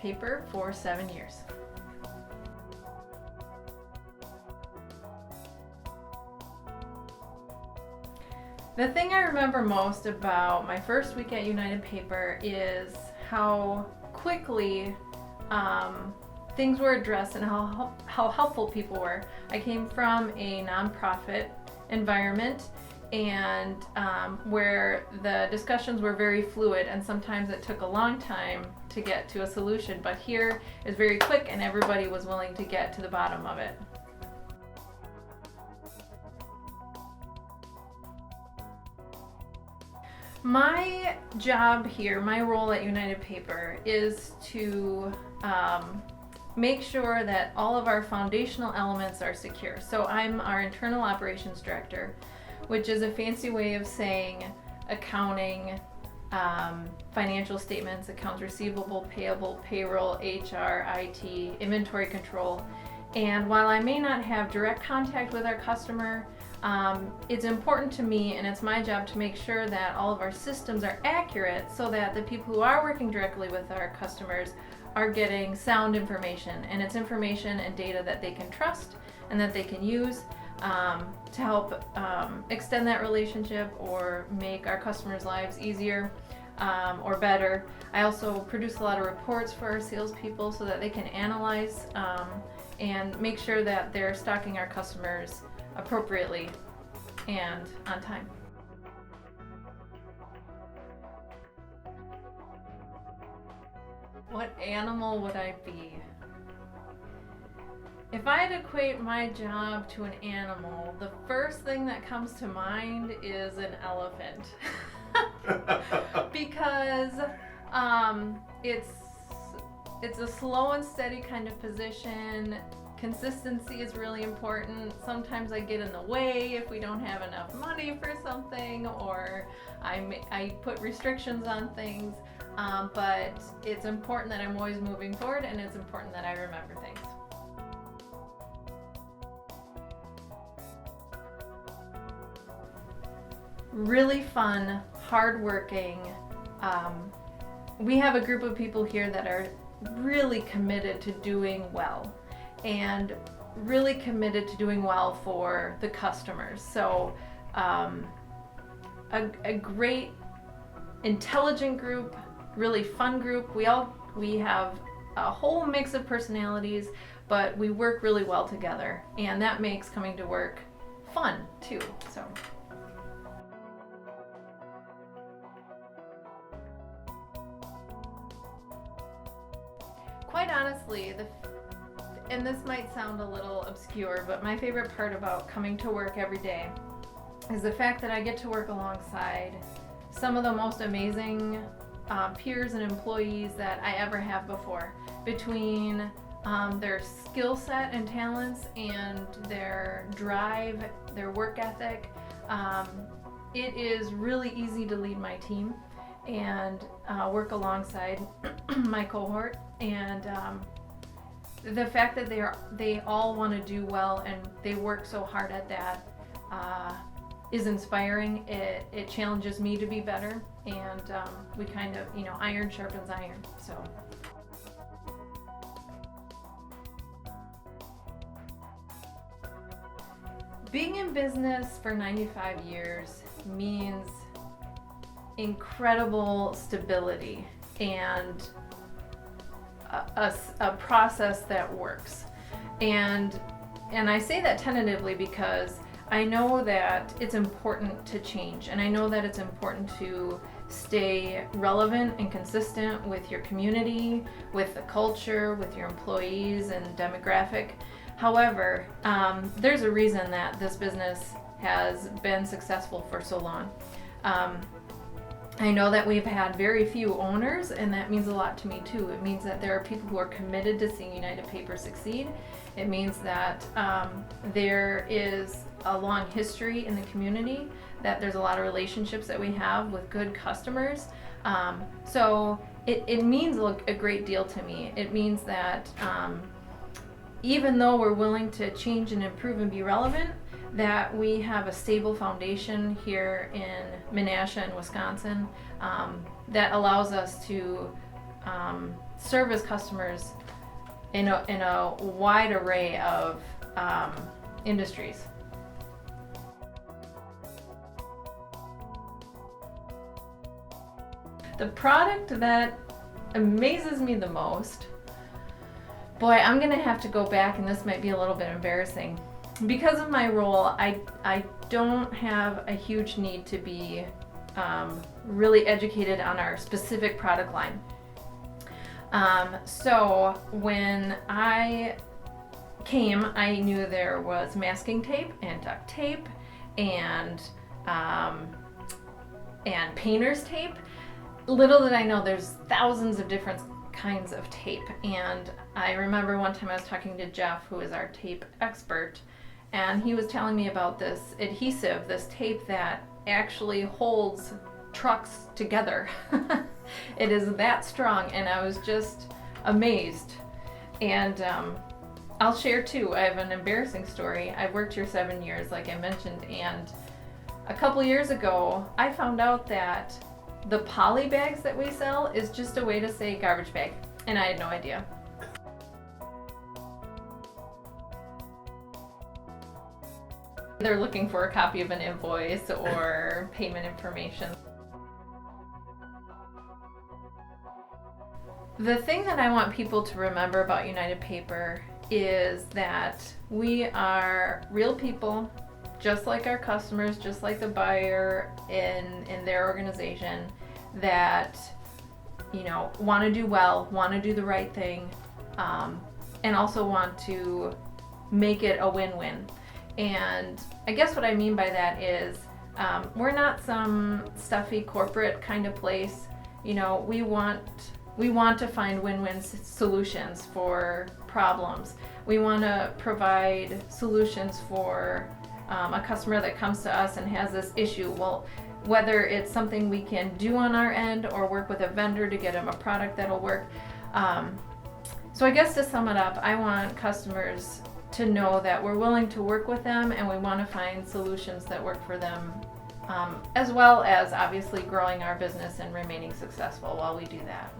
Paper for 7 years. The thing I remember most about my first week at United Paper is how quickly things were addressed and how helpful people were. I came from a nonprofit environment and where the discussions were very fluid, and sometimes it took a long time to get to a solution, but here is very quick and everybody was willing to get to the bottom of it. My job here, my role at United Paper, is to make sure that all of our foundational elements are secure. So I'm our internal operations director, which is a fancy way of saying accounting, financial statements, accounts receivable, payable, payroll, HR, IT, inventory control. And while I may not have direct contact with our customer, it's important to me, and it's my job to make sure that all of our systems are accurate so that the people who are working directly with our customers are getting sound information, and it's information and data that they can trust and that they can use to help extend that relationship or make our customers' lives easier or better. I also produce a lot of reports for our salespeople so that they can analyze and make sure that they're stocking our customers appropriately and on time. What animal would I be? If I had to equate my job to an animal, the first thing that comes to mind is an elephant. Because it's a slow and steady kind of position. Consistency is really important. Sometimes I get in the way if we don't have enough money for something, or I put restrictions on things. But it's important that I'm always moving forward, and it's important that I remember things. Really fun, hardworking. We have a group of people here that are really committed to doing well, and really committed to doing well for the customers. So a great, intelligent group, really fun group. We have a whole mix of personalities, but we work really well together, and that makes coming to work fun too. So. Quite honestly, and this might sound a little obscure, but my favorite part about coming to work every day is the fact that I get to work alongside some of the most amazing peers and employees that I ever have before. Between their skill set and talents and their drive, their work ethic, it is really easy to lead my team and work alongside my cohort. And the fact that they all want to do well and they work so hard at that is inspiring. It challenges me to be better, and we kind of, iron sharpens iron. So. Being in business for 95 years means incredible stability and a process that works. And I say that tentatively because I know that it's important to change, and I know that it's important to stay relevant and consistent with your community, with the culture, with your employees and demographic. However, there's a reason that this business has been successful for so long. I know that we've had very few owners, and that means a lot to me too. It means that there are people who are committed to seeing United Paper succeed. It means that there is a long history in the community, that there's a lot of relationships that we have with good customers. So it means a great deal to me. It means that even though we're willing to change and improve and be relevant, that we have a stable foundation here in Menasha and Wisconsin that allows us to service customers in a wide array of industries. The product that amazes me the most, boy, I'm gonna have to go back, and this might be a little bit embarrassing. Because of my role, I don't have a huge need to be really educated on our specific product line. So when I came, I knew there was masking tape and duct tape and painter's tape. Little did I know there's thousands of different kinds of tape. And I remember one time I was talking to Jeff, who is our tape expert, and he was telling me about this adhesive, this tape that actually holds trucks together. It is that strong, and I was just amazed. And I'll share too, I have an embarrassing story. I've worked here 7 years, like I mentioned, and a couple years ago, I found out that the poly bags that we sell is just a way to say garbage bag, and I had no idea. They're looking for a copy of an invoice or payment information. The thing that I want people to remember about United Paper is that we are real people, just like our customers, just like the buyer in their organization, that want to do well, want to do the right thing, and also want to make it a win-win. And I guess what I mean by that is we're not some stuffy corporate kind of place. We want to find win-win solutions for problems. We want to provide solutions for a customer that comes to us and has this issue. Well, whether it's something we can do on our end or work with a vendor to get them a product that'll work. So I guess to sum it up, I want customers to know that we're willing to work with them, and we want to find solutions that work for them, as well as obviously growing our business and remaining successful while we do that.